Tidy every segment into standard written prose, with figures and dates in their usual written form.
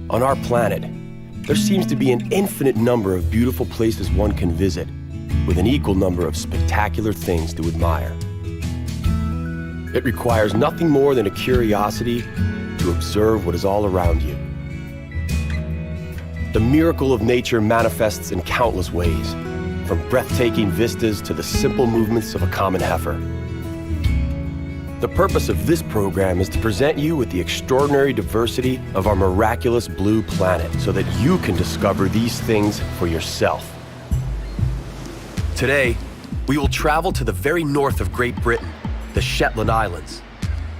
On our planet, there seems to be an infinite number of beautiful places one can visit, with an equal number of spectacular things to admire. It requires nothing more than a curiosity to observe what is all around you. The miracle of nature manifests in countless ways, from breathtaking vistas to the simple movements of a common heifer. The purpose of this program is to present you with the extraordinary diversity of our miraculous blue planet so that you can discover these things for yourself. Today, we will travel to the very north of Great Britain, the Shetland Islands.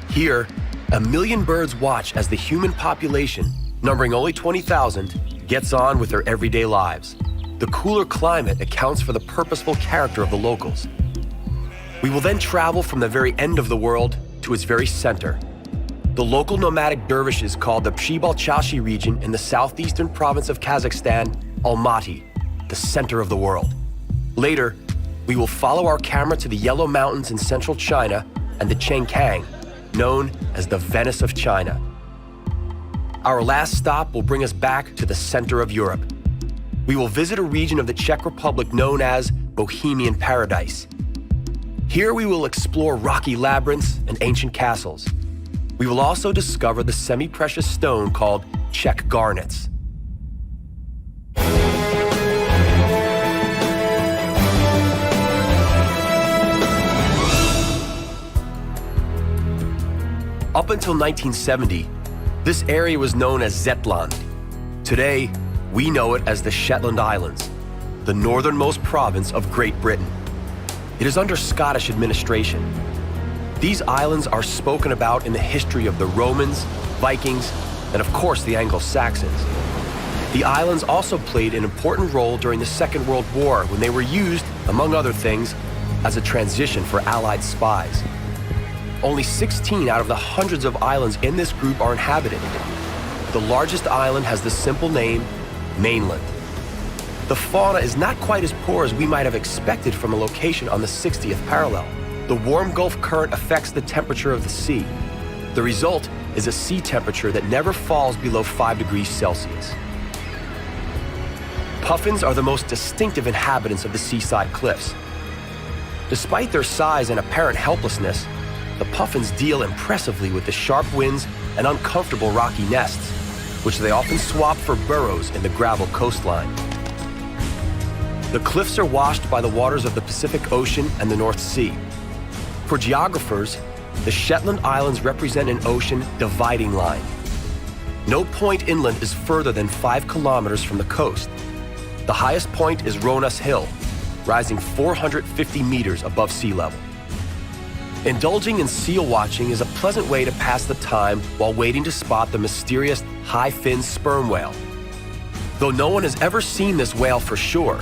Here, 1 million birds watch as the human population, numbering only 20,000, gets on with their everyday lives. The cooler climate accounts for the purposeful character of the locals. We will then travel from the very end of the world to its very center. The local nomadic dervishes called the Pshi-Balchashi region in the southeastern province of Kazakhstan, Almaty, the center of the world. Later, we will follow our camera to the Yellow Mountains in central China and the Chengkang, known as the Venice of China. Our last stop will bring us back to the center of Europe. We will visit a region of the Czech Republic known as Bohemian Paradise. Here we will explore rocky labyrinths and ancient castles. We will also discover the semi-precious stone called Czech garnets. Up until 1970, this area was known as Zetland. Today, we know it as the Shetland Islands, the northernmost province of Great Britain. It is under Scottish administration. These islands are spoken about in the history of the Romans, Vikings, and of course the Anglo-Saxons. The islands also played an important role during the Second World War when they were used, among other things, as a transition for Allied spies. Only 16 out of the hundreds of islands in this group are inhabited. The largest island has the simple name, Mainland. The fauna is not quite as poor as we might have expected from a location on the 60th parallel. The warm Gulf current affects the temperature of the sea. The result is a sea temperature that never falls below 5 degrees Celsius. Puffins are the most distinctive inhabitants of the seaside cliffs. Despite their size and apparent helplessness, the puffins deal impressively with the sharp winds and uncomfortable rocky nests, which they often swap for burrows in the gravel coastline. The cliffs are washed by the waters of the Pacific Ocean and the North Sea. For geographers, the Shetland Islands represent an ocean dividing line. No point inland is further than 5 kilometers from the coast. The highest point is Ronas Hill, rising 450 meters above sea level. Indulging in seal watching is a pleasant way to pass the time while waiting to spot the mysterious high-fin sperm whale. Though no one has ever seen this whale for sure,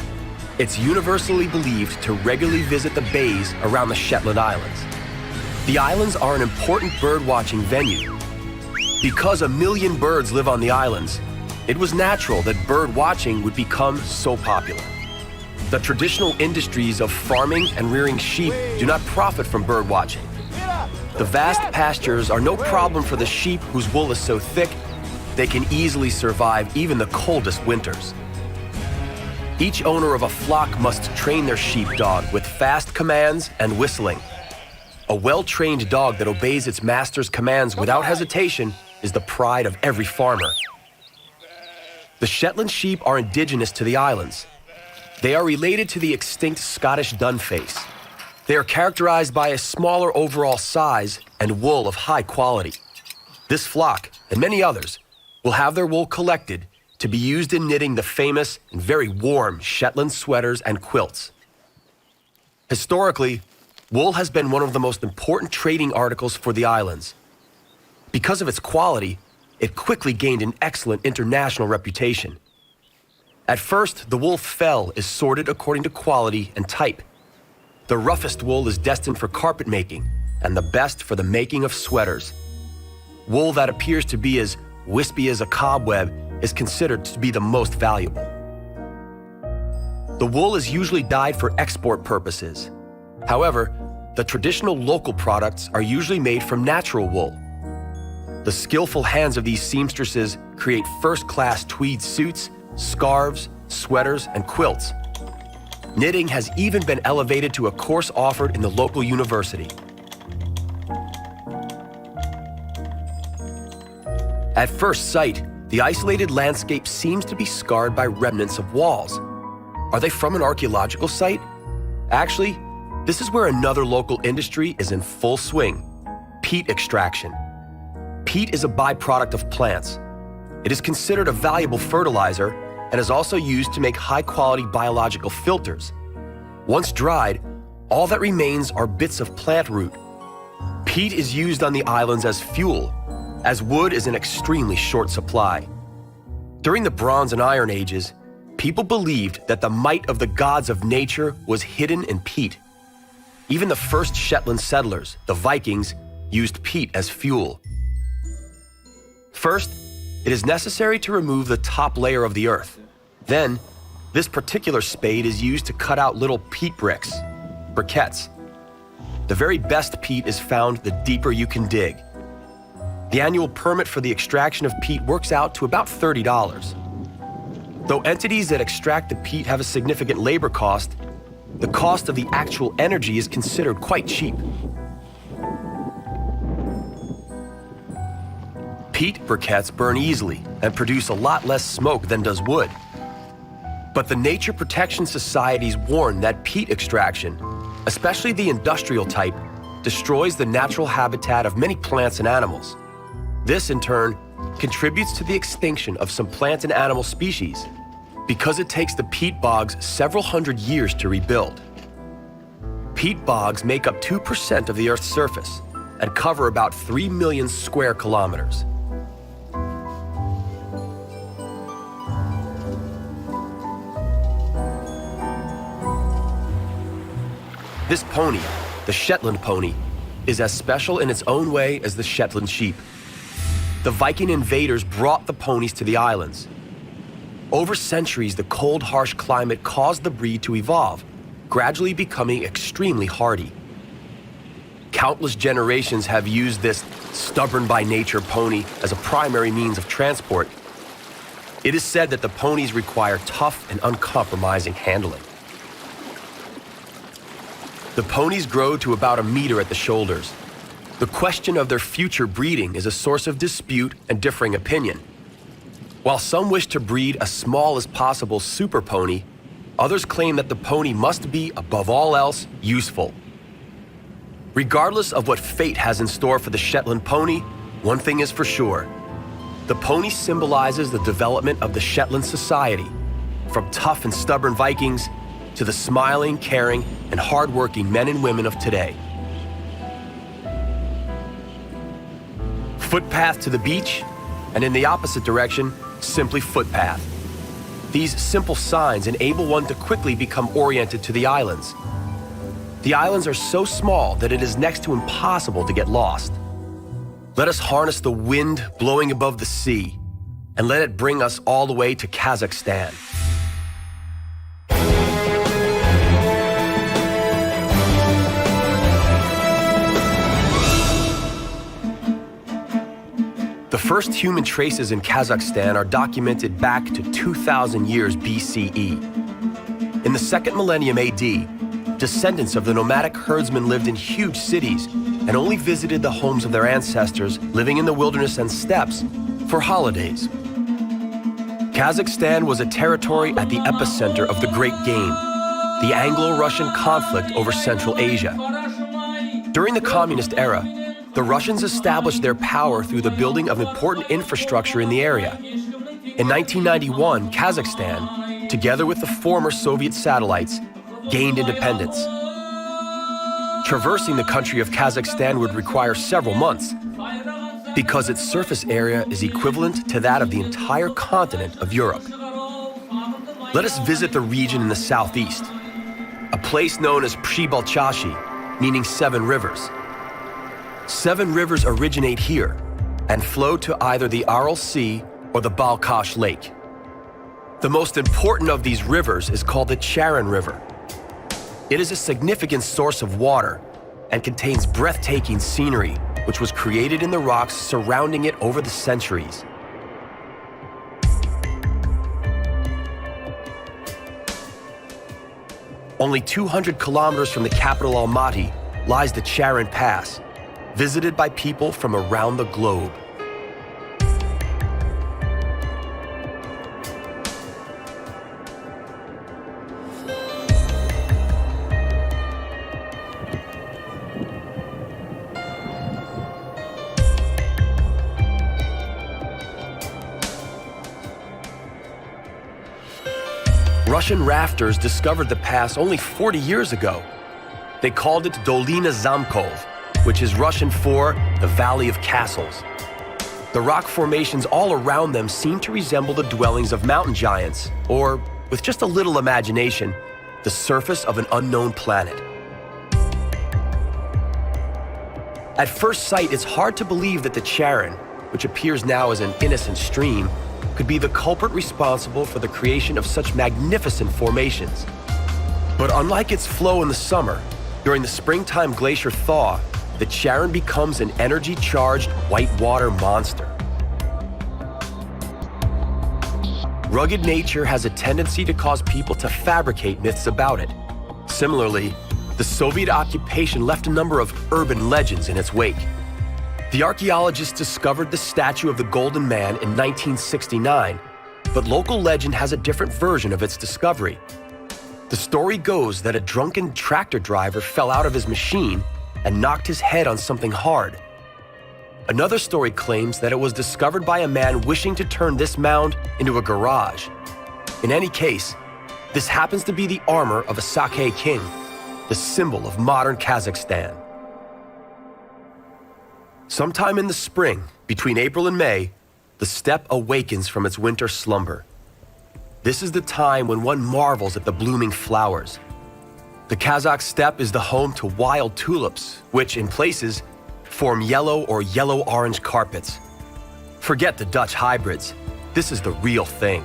it's universally believed to regularly visit the bays around the Shetland Islands. The islands are an important bird-watching venue. Because 1 million birds live on the islands, it was natural that bird watching would become so popular. The traditional industries of farming and rearing sheep do not profit from bird watching. The vast pastures are no problem for the sheep whose wool is so thick, they can easily survive even the coldest winters. Each owner of a flock must train their sheepdog with fast commands and whistling. A well-trained dog that obeys its master's commands without hesitation is the pride of every farmer. The Shetland sheep are indigenous to the islands. They are related to the extinct Scottish dunface. They are characterized by a smaller overall size and wool of high quality. This flock, and many others, will have their wool collected to be used in knitting the famous and very warm Shetland sweaters and quilts. Historically, wool has been one of the most important trading articles for the islands. Because of its quality, it quickly gained an excellent international reputation. At first, the wool fell is sorted according to quality and type. The roughest wool is destined for carpet making, and the best for the making of sweaters. Wool that appears to be as wispy as a cobweb is considered to be the most valuable. The wool is usually dyed for export purposes. However, the traditional local products are usually made from natural wool. The skillful hands of these seamstresses create first-class tweed suits, scarves, sweaters, and quilts. Knitting has even been elevated to a course offered in the local university. At first sight, the isolated landscape seems to be scarred by remnants of walls. Are they from an archaeological site? Actually, this is where another local industry is in full swing: peat extraction. Peat is a byproduct of plants. It is considered a valuable fertilizer and is also used to make high-quality biological filters. Once dried, all that remains are bits of plant root. Peat is used on the islands as fuel, as wood is in extremely short supply. During the Bronze and Iron Ages, people believed that the might of the gods of nature was hidden in peat. Even the first Shetland settlers, the Vikings, used peat as fuel. First, it is necessary to remove the top layer of the earth. Then, this particular spade is used to cut out little peat bricks, briquettes. The very best peat is found the deeper you can dig. The annual permit for the extraction of peat works out to about $30. Though entities that extract the peat have a significant labor cost, the cost of the actual energy is considered quite cheap. Peat briquettes burn easily and produce a lot less smoke than does wood. But the Nature Protection Societies warn that peat extraction, especially the industrial type, destroys the natural habitat of many plants and animals. This, in turn, contributes to the extinction of some plant and animal species because it takes the peat bogs several hundred years to rebuild. Peat bogs make up 2% of the Earth's surface and cover about 3 million square kilometers. This pony, the Shetland pony, is as special in its own way as the Shetland sheep. The Viking invaders brought the ponies to the islands. Over centuries, the cold, harsh climate caused the breed to evolve, gradually becoming extremely hardy. Countless generations have used this stubborn-by-nature pony as a primary means of transport. It is said that the ponies require tough and uncompromising handling. The ponies grow to about 1 meter at the shoulders. The question of their future breeding is a source of dispute and differing opinion. While some wish to breed as small as possible super pony, others claim that the pony must be, above all else, useful. Regardless of what fate has in store for the Shetland pony, one thing is for sure. The pony symbolizes the development of the Shetland society, from tough and stubborn Vikings to the smiling, caring, and hardworking men and women of today. Footpath to the beach, and in the opposite direction, simply footpath. These simple signs enable one to quickly become oriented to the islands. The islands are so small that it is next to impossible to get lost. Let us harness the wind blowing above the sea, and let it bring us all the way to Kazakhstan. The first human traces in Kazakhstan are documented back to 2,000 years BCE. In the second millennium AD, descendants of the nomadic herdsmen lived in huge cities and only visited the homes of their ancestors living in the wilderness and steppes for holidays. Kazakhstan was a territory at the epicenter of the Great Game, the Anglo-Russian conflict over Central Asia. During the communist era, the Russians established their power through the building of important infrastructure in the area. In 1991, Kazakhstan, together with the former Soviet satellites, gained independence. Traversing the country of Kazakhstan would require several months because its surface area is equivalent to that of the entire continent of Europe. Let us visit the region in the southeast, a place known as Przybalchashi, meaning 7 rivers. 7 rivers originate here and flow to either the Aral Sea or the Balkhash Lake. The most important of these rivers is called the Charan River. It is a significant source of water and contains breathtaking scenery, which was created in the rocks surrounding it over the centuries. Only 200 kilometers from the capital Almaty lies the Charon Pass, visited by people from around the globe. Russian rafters discovered the pass only 40 years ago. They called it Dolina Zamkov, which is Russian for the Valley of Castles. The rock formations all around them seem to resemble the dwellings of mountain giants, or, with just a little imagination, the surface of an unknown planet. At first sight, it's hard to believe that the Charon, which appears now as an innocent stream, could be the culprit responsible for the creation of such magnificent formations. But unlike its flow in the summer, during the springtime glacier thaw, the Charon becomes an energy-charged whitewater monster. Rugged nature has a tendency to cause people to fabricate myths about it. Similarly, the Soviet occupation left a number of urban legends in its wake. The archaeologists discovered the statue of the Golden Man in 1969, but local legend has a different version of its discovery. The story goes that a drunken tractor driver fell out of his machine and knocked his head on something hard. Another story claims that it was discovered by a man wishing to turn this mound into a garage. In any case, this happens to be the armor of a Sake king, the symbol of modern Kazakhstan. Sometime in the spring, between April and May, the steppe awakens from its winter slumber. This is the time when one marvels at the blooming flowers. The Kazakh steppe is the home to wild tulips, which, in places, form yellow or yellow-orange carpets. Forget the Dutch hybrids. This is the real thing.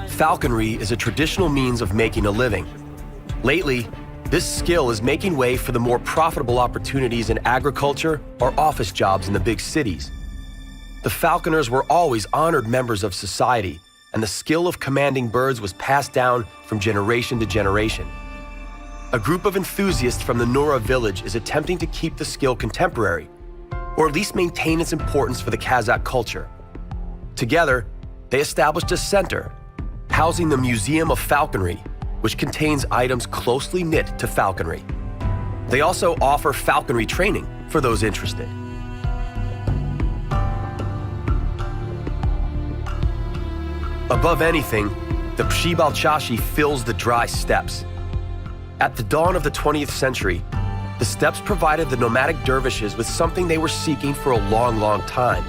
Falconry is a traditional means of making a living. Lately, this skill is making way for the more profitable opportunities in agriculture or office jobs in the big cities. The falconers were always honored members of society, and the skill of commanding birds was passed down from generation to generation. A group of enthusiasts from the Nura village is attempting to keep the skill contemporary, or at least maintain its importance for the Kazakh culture. Together, they established a center housing the Museum of Falconry, which contains items closely knit to falconry. They also offer falconry training for those interested. Above anything, the Pshi-Balchashi fills the dry steppes. At the dawn of the 20th century, the steppes provided the nomadic dervishes with something they were seeking for a long, long time: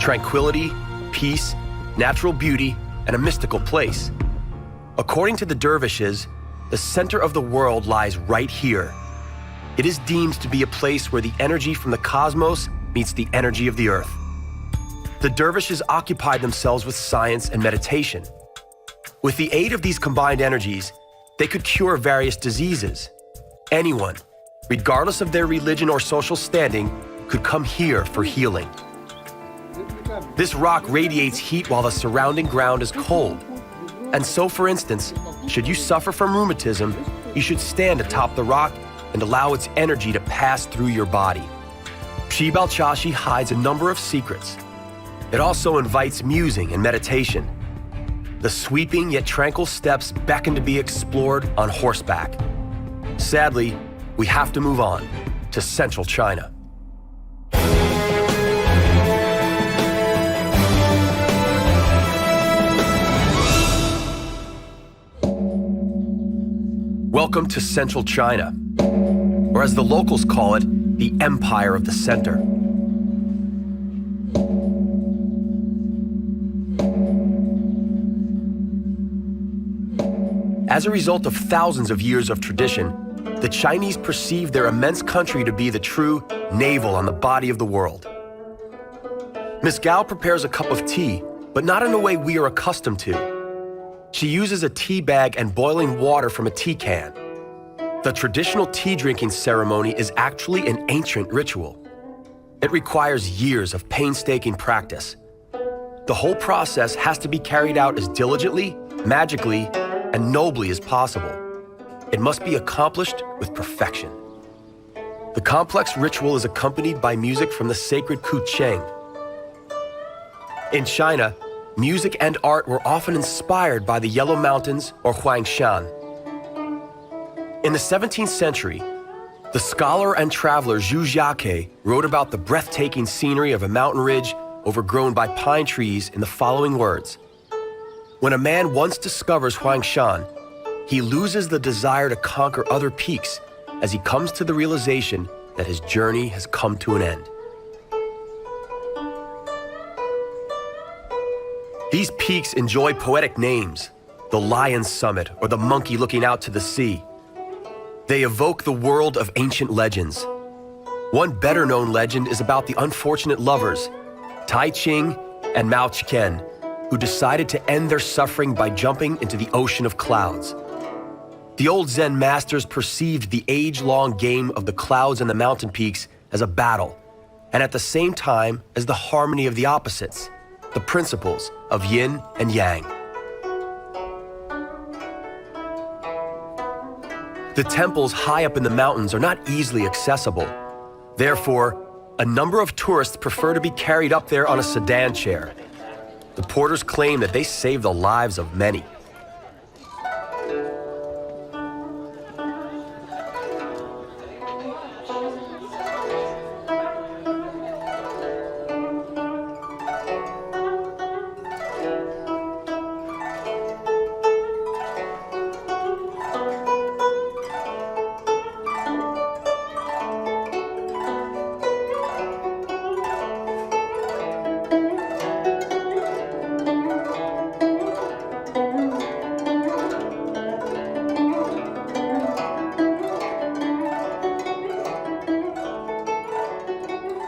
tranquility, peace, natural beauty, and a mystical place. According to the dervishes, the center of the world lies right here. It is deemed to be a place where the energy from the cosmos meets the energy of the earth. The dervishes occupied themselves with science and meditation. With the aid of these combined energies, they could cure various diseases. Anyone, regardless of their religion or social standing, could come here for healing. This rock radiates heat while the surrounding ground is cold. And so, for instance, should you suffer from rheumatism, you should stand atop the rock and allow its energy to pass through your body. Pshi-Balchashi hides a number of secrets. It also invites musing and meditation. The sweeping yet tranquil steppes beckon to be explored on horseback. Sadly, we have to move on to central China. Welcome to central China, or as the locals call it, the Empire of the Center. As a result of thousands of years of tradition, the Chinese perceive their immense country to be the true navel on the body of the world. Miss Gao prepares a cup of tea, but not in a way we are accustomed to. She uses a tea bag and boiling water from a tea can. The traditional tea drinking ceremony is actually an ancient ritual. It requires years of painstaking practice. The whole process has to be carried out as diligently, magically, and nobly as possible. It must be accomplished with perfection. The complex ritual is accompanied by music from the sacred Kucheng. In China, music and art were often inspired by the Yellow Mountains or Huangshan. In the 17th century, the scholar and traveler Zhu Jiake wrote about the breathtaking scenery of a mountain ridge overgrown by pine trees in the following words: "When a man once discovers Huangshan, he loses the desire to conquer other peaks as he comes to the realization that his journey has come to an end." These peaks enjoy poetic names: the Lion's Summit or the Monkey Looking Out to the Sea. They evoke the world of ancient legends. One better-known legend is about the unfortunate lovers, Tai Ching and Mao Chiken, who decided to end their suffering by jumping into the ocean of clouds. The old Zen masters perceived the age-long game of the clouds and the mountain peaks as a battle, and at the same time as the harmony of the opposites, the principles of yin and yang. The temples high up in the mountains are not easily accessible. Therefore, a number of tourists prefer to be carried up there on a sedan chair. The porters claim that they save the lives of many.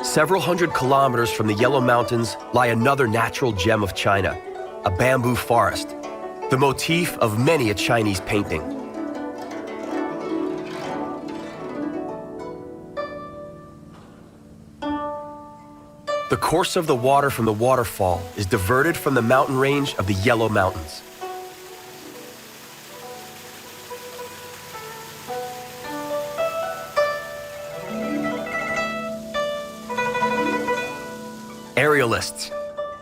Several hundred kilometers from the Yellow Mountains lie another natural gem of China, a bamboo forest, the motif of many a Chinese painting. The course of the water from the waterfall is diverted from the mountain range of the Yellow Mountains. Aerialists,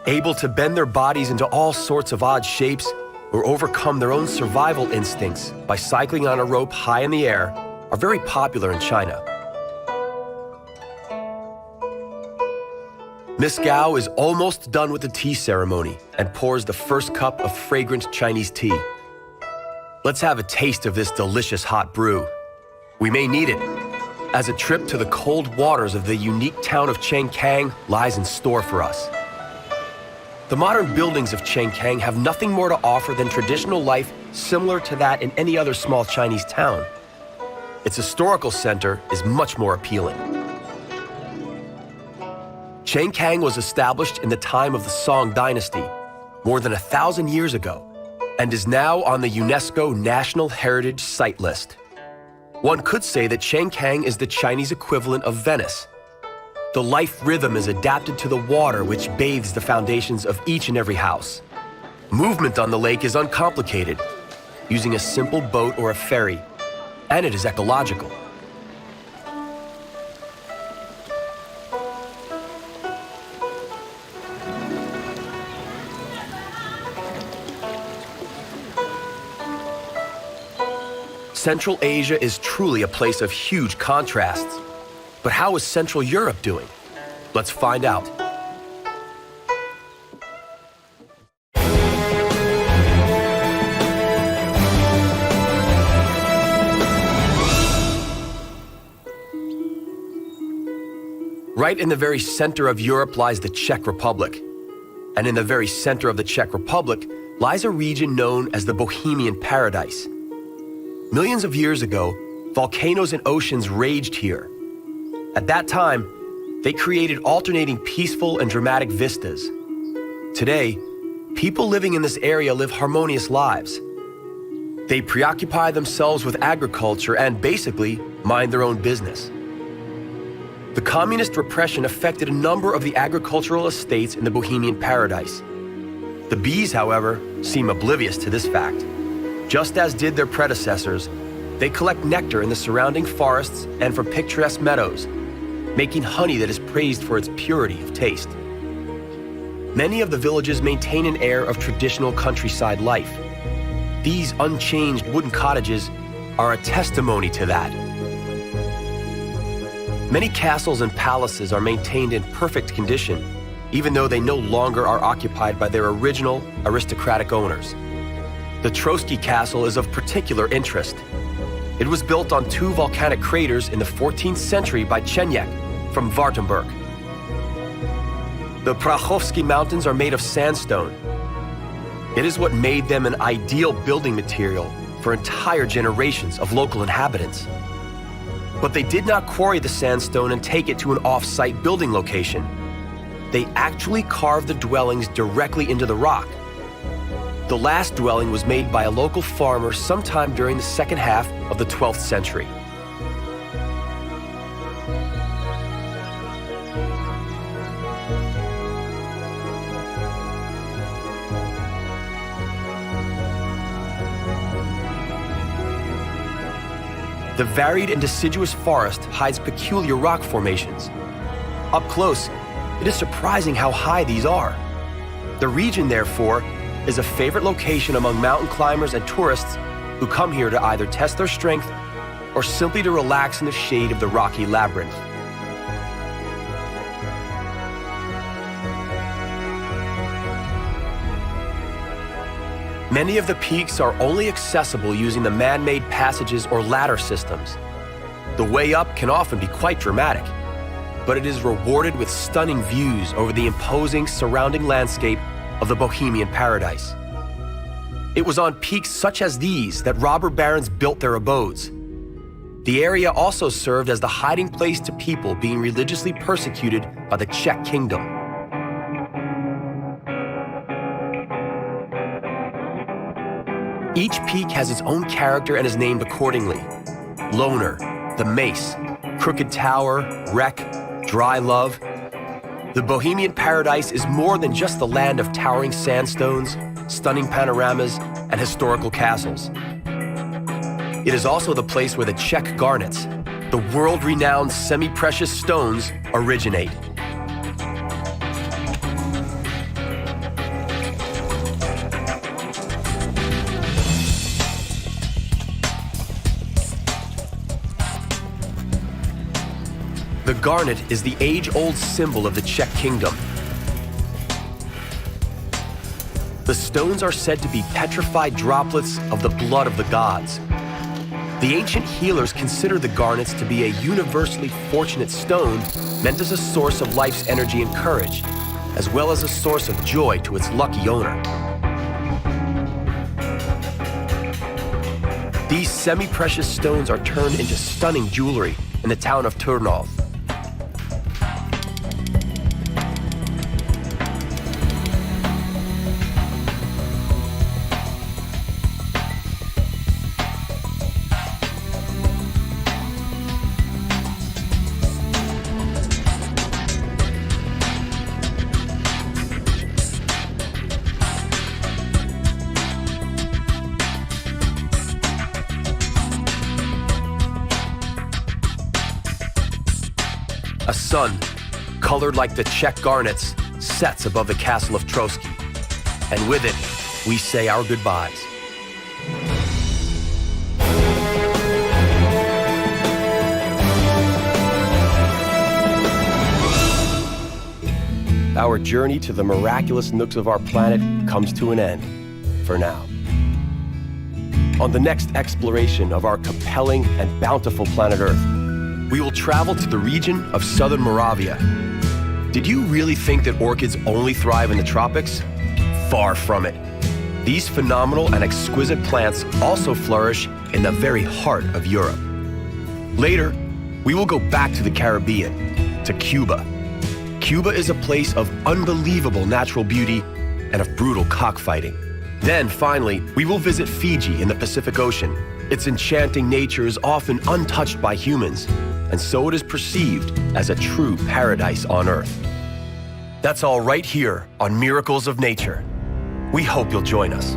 able to bend their bodies into all sorts of odd shapes or overcome their own survival instincts by cycling on a rope high in the air, are very popular in China. Miss Gao is almost done with the tea ceremony and pours the first cup of fragrant Chinese tea. Let's have a taste of this delicious hot brew. We may need it, as a trip to the cold waters of the unique town of Chengkang lies in store for us. The modern buildings of Chengkang have nothing more to offer than traditional life similar to that in any other small Chinese town. Its historical center is much more appealing. Chengkang was established in the time of the Song Dynasty, more than 1,000 years ago, and is now on the UNESCO National Heritage Site list. One could say that Chengkang is the Chinese equivalent of Venice. The life rhythm is adapted to the water which bathes the foundations of each and every house. Movement on the lake is uncomplicated, using a simple boat or a ferry, and it is ecological. Central Asia is truly a place of huge contrasts. But how is Central Europe doing? Let's find out. Right in the very center of Europe lies the Czech Republic. And in the very center of the Czech Republic lies a region known as the Bohemian Paradise. Millions of years ago, volcanoes and oceans raged here. At that time, they created alternating peaceful and dramatic vistas. Today, People living in this area live harmonious lives. They preoccupy themselves with agriculture and basically mind their own business. The communist repression affected a number of the agricultural estates in the Bohemian paradise. The bees, however, seem oblivious to this fact. Just as did their predecessors, they collect nectar in the surrounding forests and from picturesque meadows, making honey that is praised for its purity of taste. Many of the villages maintain an air of traditional countryside life. These unchanged wooden cottages are a testimony to that. Many castles and palaces are maintained in perfect condition, even though they no longer are occupied by their original aristocratic owners. The Trotsky Castle is of particular interest. It was built on two volcanic craters in the 14th century by Chenyek from Wartenberg. The Altai Mountains are made of sandstone. It is what made them an ideal building material for entire generations of local inhabitants. But they did not quarry the sandstone and take it to an off-site building location. They actually carved the dwellings directly into the rock. The last dwelling was made by a local farmer sometime during the second half of the 12th century. The varied and deciduous forest hides peculiar rock formations. Up close, it is surprising how high these are. The region, therefore, is a favorite location among mountain climbers and tourists who come here to either test their strength or simply to relax in the shade of the rocky labyrinth. Many of the peaks are only accessible using the man-made passages or ladder systems. The way up can often be quite dramatic, but it is rewarded with stunning views over the imposing surrounding landscape of the Bohemian paradise. It was on peaks such as these that robber barons built their abodes. The area also served as the hiding place to people being religiously persecuted by the Czech kingdom. Each peak has its own character and is named accordingly. Loner, the Mace, Crooked Tower, Wreck, Dry Love. The Bohemian paradise is more than just the land of towering sandstones, stunning panoramas, and historical castles. It is also the place where the Czech garnets, the world-renowned semi-precious stones, originate. The garnet is the age-old symbol of the Czech kingdom. The stones are said to be petrified droplets of the blood of the gods. The ancient healers consider the garnets to be a universally fortunate stone meant as a source of life's energy and courage, as well as a source of joy to its lucky owner. These semi-precious stones are turned into stunning jewelry in the town of Turnov. A sun, colored like the Czech garnets, sets above the castle of Trotsky. And with it, we say our goodbyes. Our journey to the miraculous nooks of our planet comes to an end, for now. On the next exploration of our compelling and bountiful planet Earth, we will travel to the region of southern Moravia. Did you really think that orchids only thrive in the tropics? Far from it. These phenomenal and exquisite plants also flourish in the very heart of Europe. Later, we will go back to the Caribbean, to Cuba. Cuba is a place of unbelievable natural beauty and of brutal cockfighting. Then, finally, we will visit Fiji in the Pacific Ocean. Its enchanting nature is often untouched by humans, and so it is perceived as a true paradise on Earth. That's all right here on Miracles of Nature. We hope you'll join us.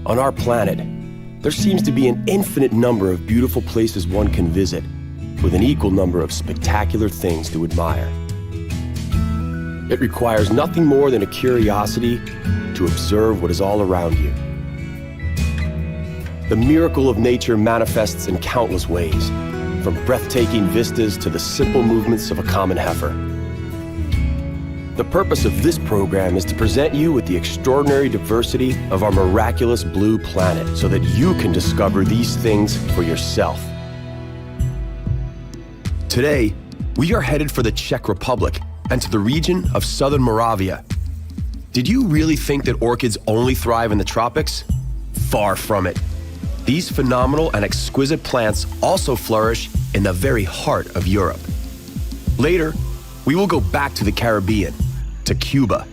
On our planet, there seems to be an infinite number of beautiful places one can visit, with an equal number of spectacular things to admire. It requires nothing more than a curiosity to observe what is all around you. The miracle of nature manifests in countless ways, from breathtaking vistas to the simple movements of a common heifer. The purpose of this program is to present you with the extraordinary diversity of our miraculous blue planet so that you can discover these things for yourself. Today, we are headed for the Czech Republic and to the region of southern Moravia. Did you really think that orchids only thrive in the tropics? Far from it. These phenomenal and exquisite plants also flourish in the very heart of Europe. Later, we will go back to the Caribbean, to Cuba.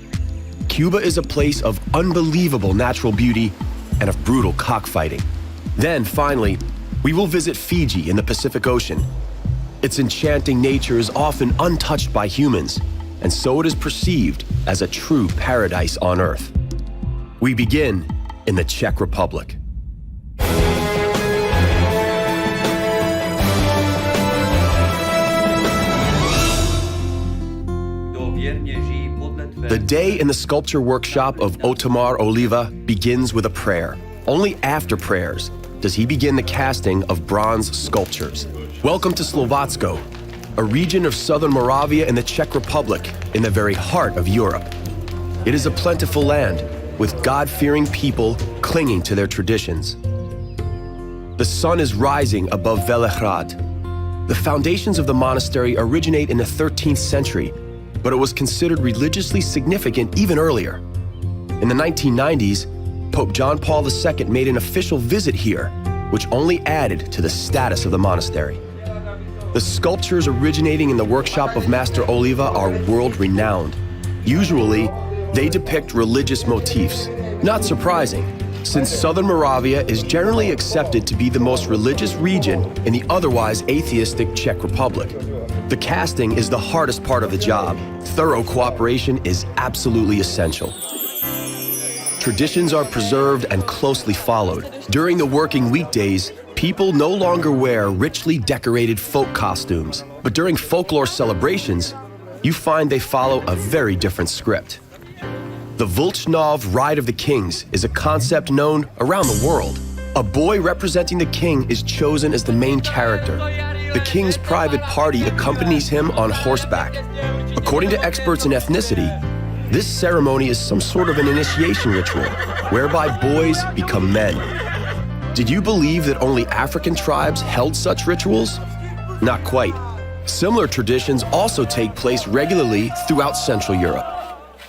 Cuba is a place of unbelievable natural beauty and of brutal cockfighting. Then, finally, we will visit Fiji in the Pacific Ocean. Its enchanting nature is often untouched by humans, and so it is perceived as a true paradise on Earth. We begin in the Czech Republic. The day in the sculpture workshop of Otomar Oliva begins with a prayer. Only after prayers does he begin the casting of bronze sculptures. Welcome to Slovatsko, a region of southern Moravia in the Czech Republic, in the very heart of Europe. It is a plentiful land, with God-fearing people clinging to their traditions. The sun is rising above Velehrad. The foundations of the monastery originate in the 13th century, but it was considered religiously significant even earlier. In the 1990s, Pope John Paul II made an official visit here, which only added to the status of the monastery. The sculptures originating in the workshop of Master Oliva are world-renowned. Usually, they depict religious motifs. Not surprising, since southern Moravia is generally accepted to be the most religious region in the otherwise atheistic Czech Republic. The casting is the hardest part of the job. Thorough cooperation is absolutely essential. Traditions are preserved and closely followed. During the working weekdays, people no longer wear richly decorated folk costumes, but during folklore celebrations, you find they follow a very different script. The Vulchnov Ride of the Kings is a concept known around the world. A boy representing the king is chosen as the main character. The king's private party accompanies him on horseback. According to experts in ethnicity, this ceremony is some sort of an initiation ritual, whereby boys become men. Did you believe that only African tribes held such rituals? Not quite. Similar traditions also take place regularly throughout Central Europe.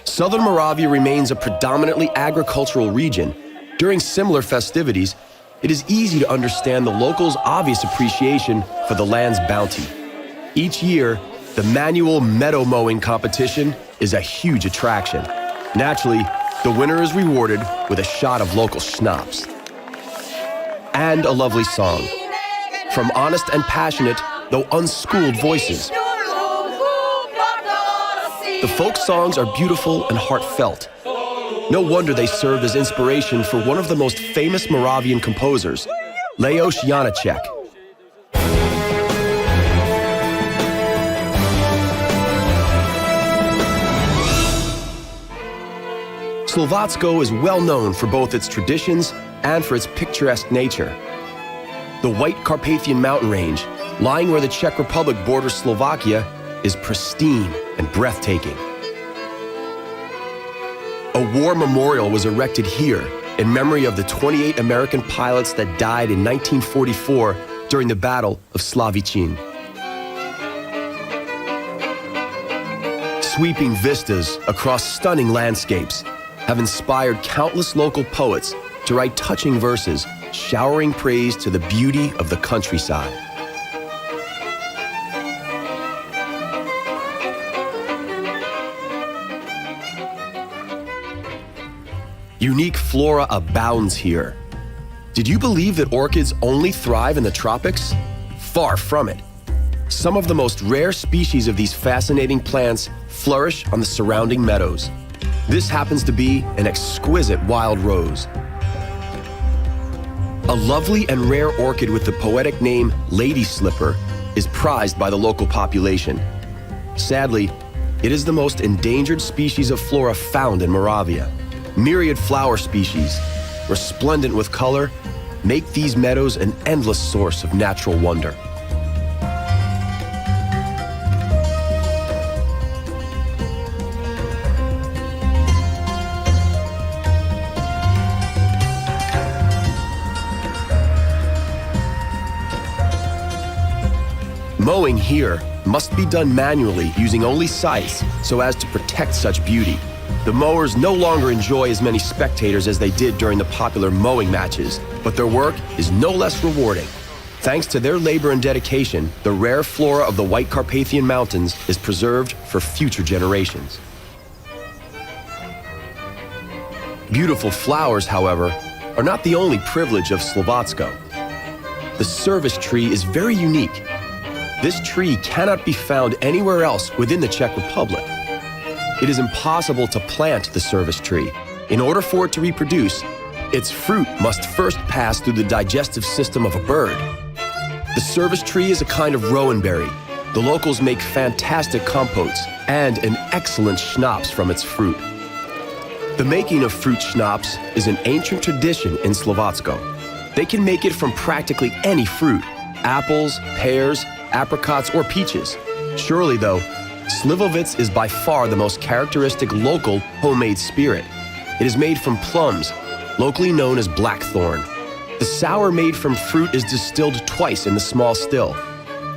Southern Moravia remains a predominantly agricultural region. During similar festivities, it is easy to understand the locals' obvious appreciation for the land's bounty. Each year, the manual meadow mowing competition is a huge attraction. Naturally, the winner is rewarded with a shot of local schnapps. And a lovely song. From honest and passionate, though unschooled voices. The folk songs are beautiful and heartfelt. No wonder they served as inspiration for one of the most famous Moravian composers, Leos Janáček. Slovatsko is well known for both its traditions and for its picturesque nature. The White Carpathian mountain range, lying where the Czech Republic borders Slovakia, is pristine and breathtaking. A war memorial was erected here in memory of the 28 American pilots that died in 1944 during the Battle of Slavíčin. Sweeping vistas across stunning landscapes, have inspired countless local poets to write touching verses, showering praise to the beauty of the countryside. Unique flora abounds here. Did you believe that orchids only thrive in the tropics? Far from it. Some of the most rare species of these fascinating plants flourish on the surrounding meadows. This happens to be an exquisite wild rose. A lovely and rare orchid with the poetic name Lady Slipper is prized by the local population. Sadly, it is the most endangered species of flora found in Moravia. Myriad flower species, resplendent with color, make these meadows an endless source of natural wonder. Mowing here must be done manually using only scythes so as to protect such beauty. The mowers no longer enjoy as many spectators as they did during the popular mowing matches, but their work is no less rewarding. Thanks to their labor and dedication, the rare flora of the White Carpathian Mountains is preserved for future generations. Beautiful flowers, however, are not the only privilege of Slovatsko. The service tree is very unique. This tree cannot be found anywhere else within the Czech Republic. It is impossible to plant the service tree. In order for it to reproduce, its fruit must first pass through the digestive system of a bird. The service tree is a kind of rowan berry. The locals make fantastic compotes and an excellent schnapps from its fruit. The making of fruit schnapps is an ancient tradition in Slovatsko. They can make it from practically any fruit: apples, pears, apricots, or peaches. Surely, though, Slivovitz is by far the most characteristic local homemade spirit. It is made from plums, locally known as blackthorn. The sour made from fruit is distilled twice in the small still.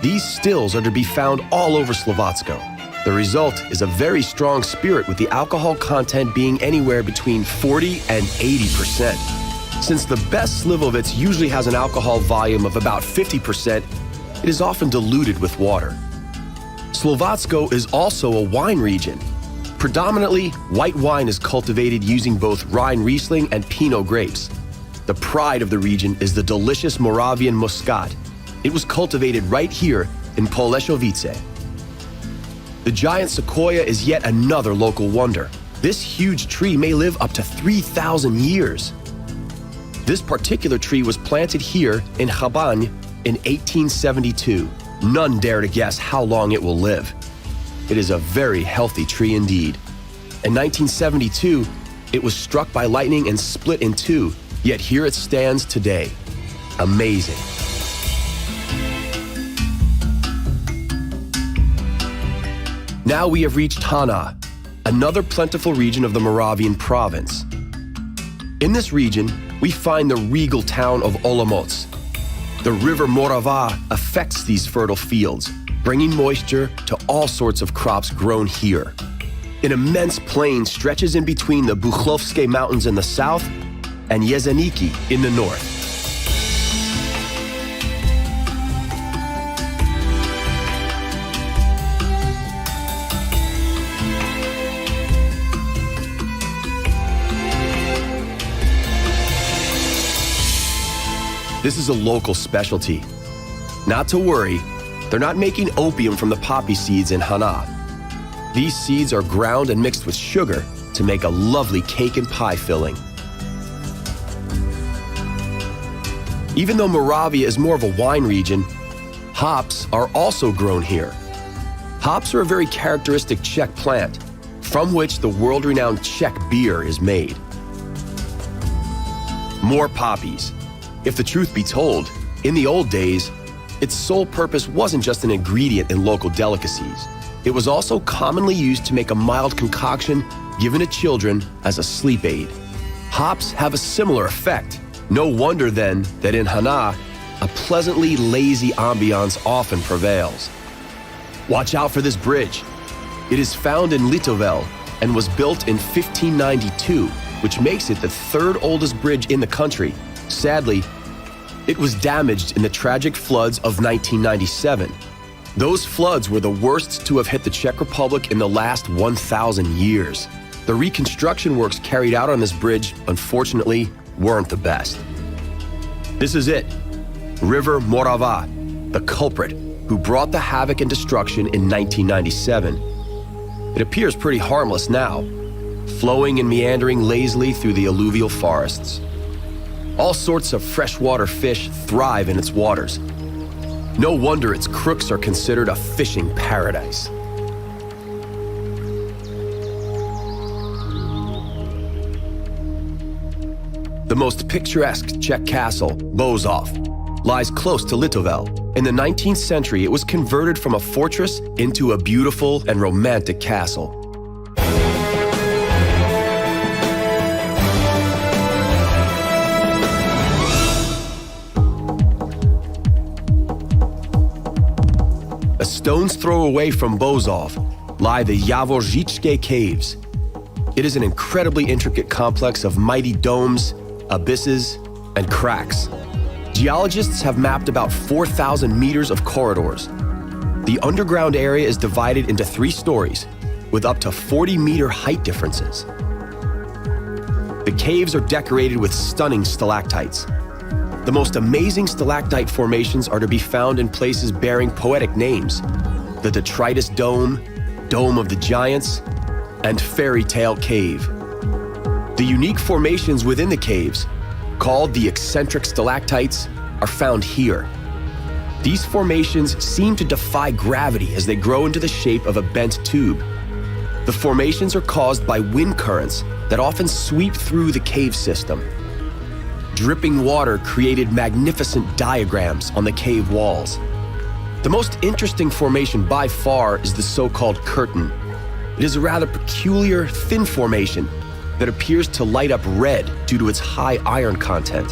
These stills are to be found all over Slovatsko. The result is a very strong spirit with the alcohol content being anywhere between 40 and 80%. Since the best Slivovitz usually has an alcohol volume of about 50%, it is often diluted with water. Slovatsko is also a wine region. Predominantly, white wine is cultivated using both Rhine Riesling and Pinot grapes. The pride of the region is the delicious Moravian Muscat. It was cultivated right here in Poleshovice. The giant sequoia is yet another local wonder. This huge tree may live up to 3,000 years. This particular tree was planted here in Chabaň in 1872. None dare to guess how long it will live. It is a very healthy tree indeed. In 1972, it was struck by lightning and split in two, yet here it stands today. Amazing. Now we have reached Hana, another plentiful region of the Moravian province. In this region, we find the regal town of Olomouc. The river Morava affects these fertile fields, bringing moisture to all sorts of crops grown here. An immense plain stretches in between the Buchlovske Mountains in the south and Jeseniki in the north. This is a local specialty. Not to worry, they're not making opium from the poppy seeds in Hana. These seeds are ground and mixed with sugar to make a lovely cake and pie filling. Even though Moravia is more of a wine region, hops are also grown here. Hops are a very characteristic Czech plant, from which the world-renowned Czech beer is made. More poppies. If the truth be told, in the old days, its sole purpose wasn't just an ingredient in local delicacies. It was also commonly used to make a mild concoction given to children as a sleep aid. Hops have a similar effect. No wonder then that in Hana, a pleasantly lazy ambiance often prevails. Watch out for this bridge. It is found in Litovel, and was built in 1592, which makes it the third oldest bridge in the country. Sadly, it was damaged in the tragic floods of 1997. Those floods were the worst to have hit the Czech Republic in the last 1,000 years. The reconstruction works carried out on this bridge, unfortunately, weren't the best. This is it, River Morava, the culprit who brought the havoc and destruction in 1997. It appears pretty harmless now, flowing and meandering lazily through the alluvial forests. All sorts of freshwater fish thrive in its waters. No wonder its crooks are considered a fishing paradise. The most picturesque Czech castle, Bozov, lies close to Litovel. In the 19th century, it was converted from a fortress into a beautiful and romantic castle. A stone's throw away from Bozov lie the Javoržičské caves. It is an incredibly intricate complex of mighty domes, abysses, and cracks. Geologists have mapped about 4,000 meters of corridors. The underground area is divided into 3 stories, with up to 40-meter height differences. The caves are decorated with stunning stalactites. The most amazing stalactite formations are to be found in places bearing poetic names: the Detritus Dome, Dome of the Giants, and Fairy Tale Cave. The unique formations within the caves, called the eccentric stalactites, are found here. These formations seem to defy gravity as they grow into the shape of a bent tube. The formations are caused by wind currents that often sweep through the cave system. Dripping water created magnificent diagrams on the cave walls. The most interesting formation by far is the so-called curtain. It is a rather peculiar, thin formation that appears to light up red due to its high iron content.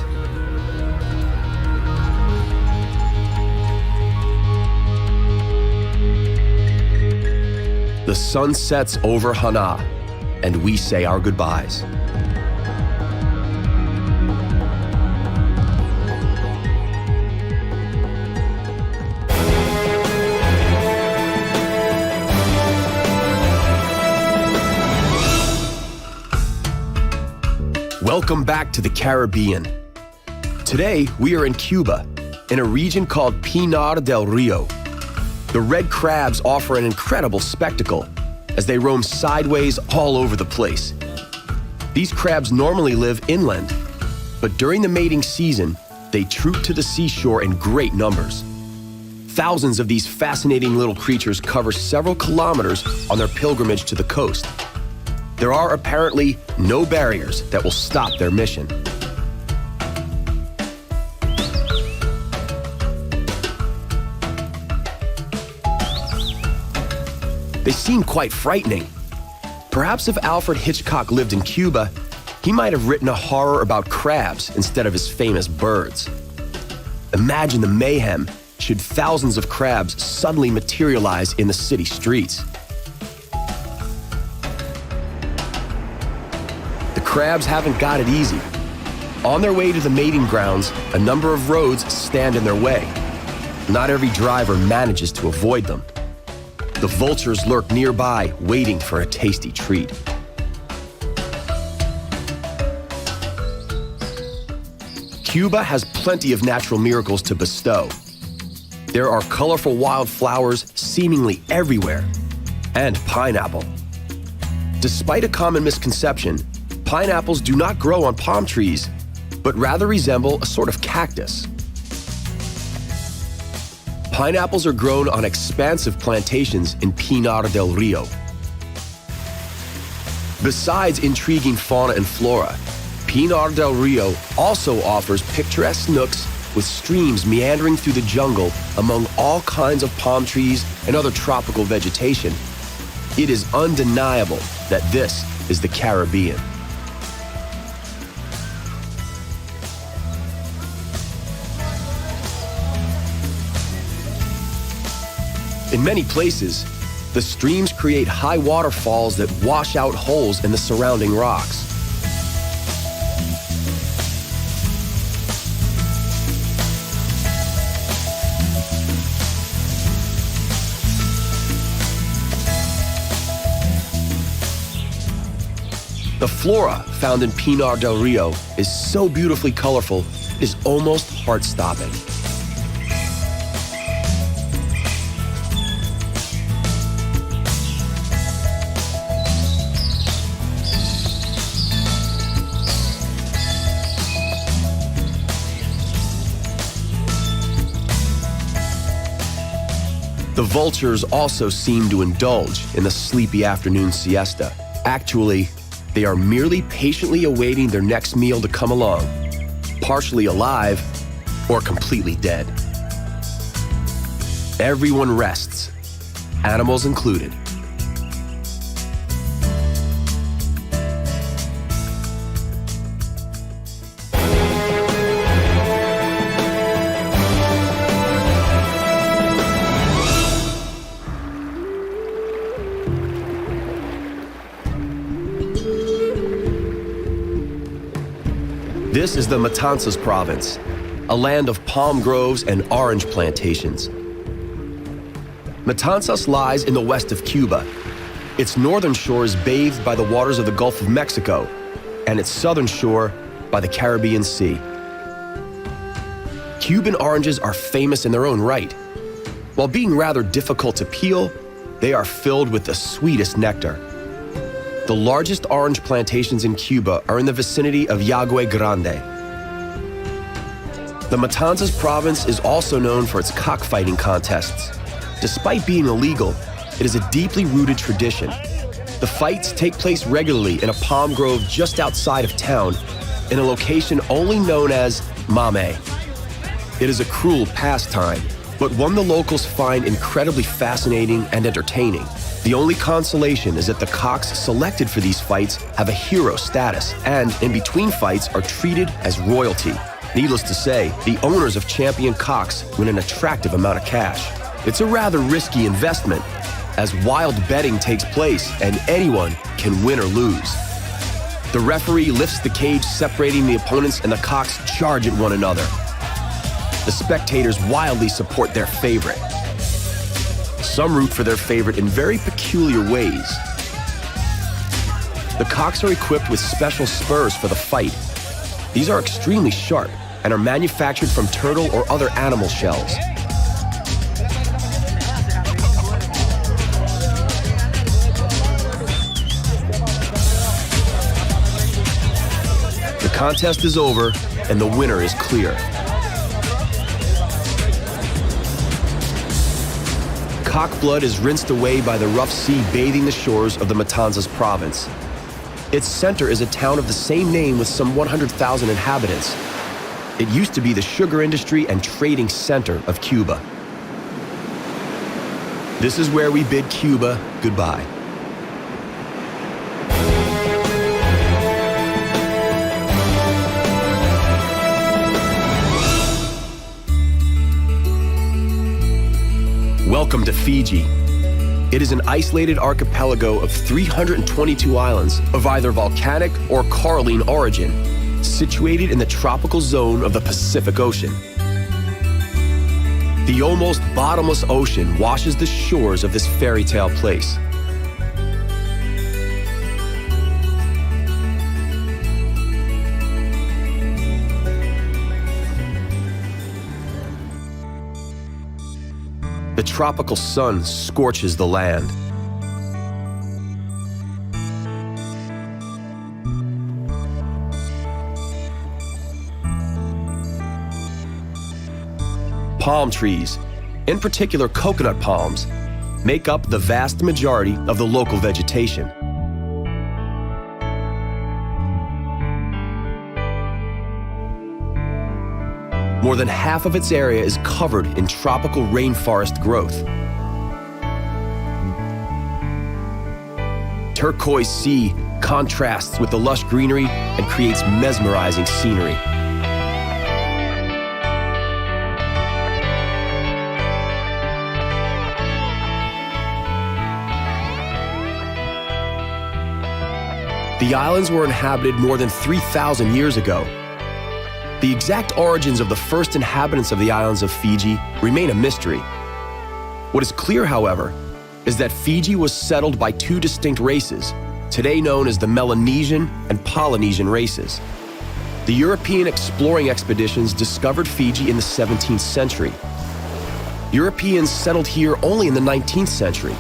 The sun sets over Hana, and we say our goodbyes. Welcome back to the Caribbean. Today, we are in Cuba, in a region called Pinar del Rio. The red crabs offer an incredible spectacle as they roam sideways all over the place. These crabs normally live inland, but during the mating season, they troop to the seashore in great numbers. Thousands of these fascinating little creatures cover several kilometers on their pilgrimage to the coast. There are apparently no barriers that will stop their mission. They seem quite frightening. Perhaps if Alfred Hitchcock lived in Cuba, he might have written a horror about crabs instead of his famous birds. Imagine the mayhem should thousands of crabs suddenly materialize in the city streets. The crabs haven't got it easy. On their way to the mating grounds, a number of roads stand in their way. Not every driver manages to avoid them. The vultures lurk nearby, waiting for a tasty treat. Cuba has plenty of natural miracles to bestow. There are colorful wildflowers seemingly everywhere, and pineapple. Despite a common misconception, pineapples do not grow on palm trees, but rather resemble a sort of cactus. Pineapples are grown on expansive plantations in Pinar del Rio. Besides intriguing fauna and flora, Pinar del Rio also offers picturesque nooks with streams meandering through the jungle among all kinds of palm trees and other tropical vegetation. It is undeniable that this is the Caribbean. In many places, The streams create high waterfalls that wash out holes in the surrounding rocks. The flora found in Pinar del Rio is so beautifully colorful, it is almost heart-stopping. The vultures also seem to indulge in the sleepy afternoon siesta. Actually, they are merely patiently awaiting their next meal to come along, partially alive or completely dead. Everyone rests, animals included. This is the Matanzas province, a land of palm groves and orange plantations. Matanzas lies in the west of Cuba. Its northern shore is bathed by the waters of the Gulf of Mexico, and its southern shore by the Caribbean Sea. Cuban oranges are famous in their own right. While being rather difficult to peel, they are filled with the sweetest nectar. The largest orange plantations in Cuba are in the vicinity of Yagüe Grande. The Matanzas province is also known for its cockfighting contests. Despite being illegal, it is a deeply rooted tradition. The fights take place regularly in a palm grove just outside of town, in a location only known as Mame. It is a cruel pastime, but one the locals find incredibly fascinating and entertaining. The only consolation is that the cocks selected for these fights have a hero status and, in between fights, are treated as royalty. Needless to say, the owners of champion cocks win an attractive amount of cash. It's a rather risky investment, as wild betting takes place and anyone can win or lose. The referee lifts the cage separating the opponents and the cocks charge at one another. The spectators wildly support their favorite. Some root for their favorite in very peculiar ways. The cocks are equipped with special spurs for the fight. These are extremely sharp and are manufactured from turtle or other animal shells. The contest is over and the winner is clear. Cock blood is rinsed away by the rough sea bathing the shores of the Matanzas province. Its center is a town of the same name with some 100,000 inhabitants. It used to be the sugar industry and trading center of Cuba. This is where we bid Cuba goodbye. Welcome to Fiji. It is an isolated archipelago of 322 islands of either volcanic or coralline origin, situated in the tropical zone of the Pacific Ocean. The almost bottomless ocean washes the shores of this fairy tale place. The tropical sun scorches the land. Palm trees, in particular coconut palms, make up the vast majority of the local vegetation. More than half of its area is covered in tropical rainforest growth. Turquoise sea contrasts with the lush greenery and creates mesmerizing scenery. The islands were inhabited more than 3,000 years ago. The exact origins of the first inhabitants of the islands of Fiji remain a mystery. What is clear, however, is that Fiji was settled by two distinct races, today known as the Melanesian and Polynesian races. The European exploring expeditions discovered Fiji in the 17th century. Europeans settled here only in the 19th century.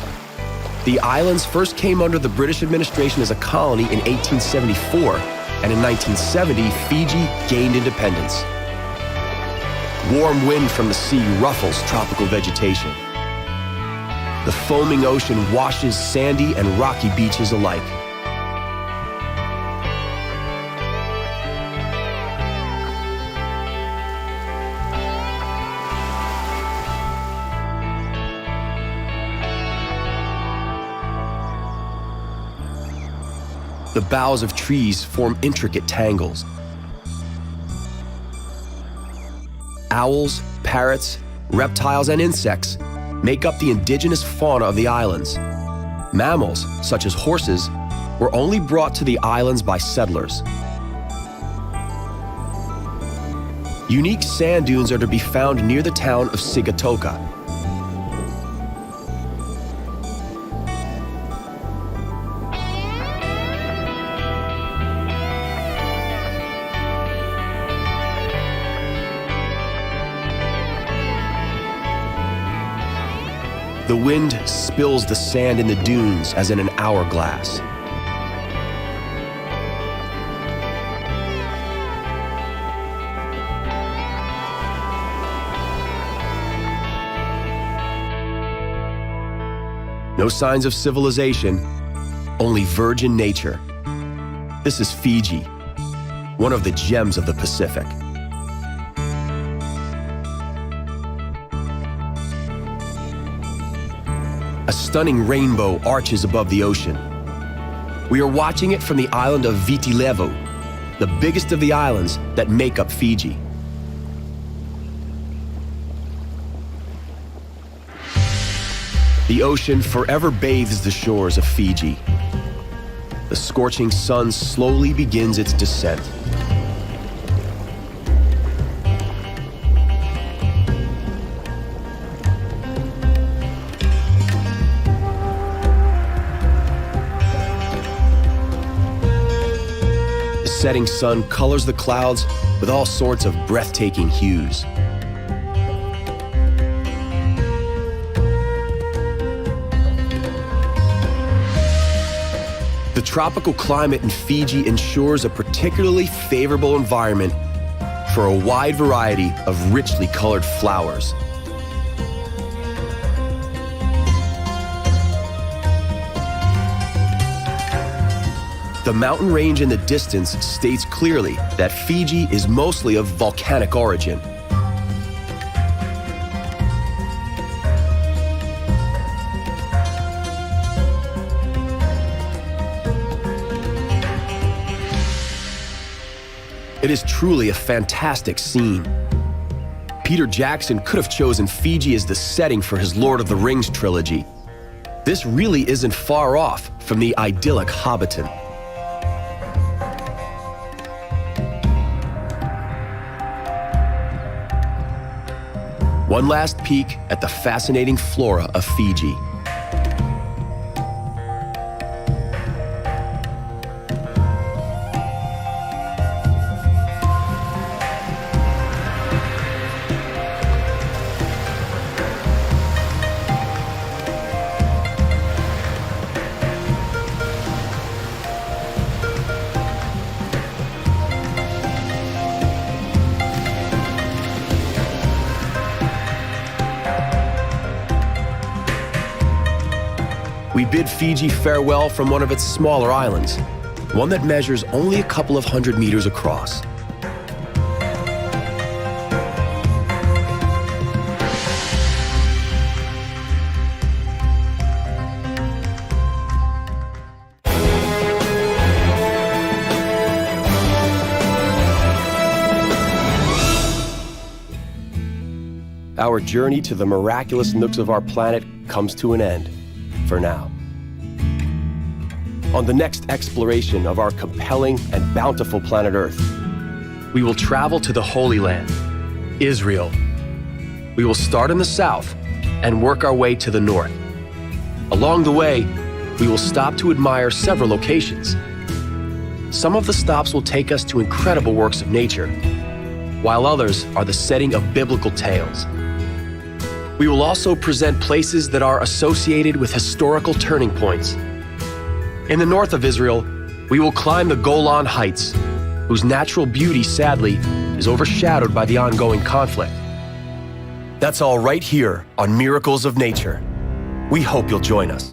The islands first came under the British administration as a colony in 1874, and in 1970, Fiji gained independence. Warm wind from the sea ruffles tropical vegetation. The foaming ocean washes sandy and rocky beaches alike. The boughs of trees form intricate tangles. Owls, parrots, reptiles, and insects make up the indigenous fauna of the islands. Mammals, such as horses, were only brought to the islands by settlers. Unique sand dunes are to be found near the town of Sigatoka. The wind spills the sand in the dunes as in an hourglass. No signs of civilization, only virgin nature. This is Fiji, one of the gems of the Pacific. A stunning rainbow arches above the ocean. We are watching it from the island of Viti Levu, the biggest of the islands that make up Fiji. The ocean forever bathes the shores of Fiji. The scorching sun slowly begins its descent. The setting sun colors the clouds with all sorts of breathtaking hues. The tropical climate in Fiji ensures a particularly favorable environment for a wide variety of richly colored flowers. The mountain range in the distance states clearly that Fiji is mostly of volcanic origin. It is truly a fantastic scene. Peter Jackson could have chosen Fiji as the setting for his Lord of the Rings trilogy. This really isn't far off from the idyllic Hobbiton. One last peek at the fascinating flora of Fiji. We bid Fiji farewell from one of its smaller islands, one that measures only a couple of 100 meters across. Our journey to the miraculous nooks of our planet comes to an end. For now. on the next exploration of our compelling and bountiful planet Earth. We will travel to the Holy Land, Israel. We will start in the south and work our way to the north. Along the way, we will stop to admire several locations. Some of the stops will take us to incredible works of nature, while others are the setting of biblical tales. We will also present places that are associated with historical turning points. In the north of Israel, we will climb the Golan Heights, whose natural beauty, sadly, is overshadowed by the ongoing conflict. That's all right here on Miracles of Nature. We hope you'll join us.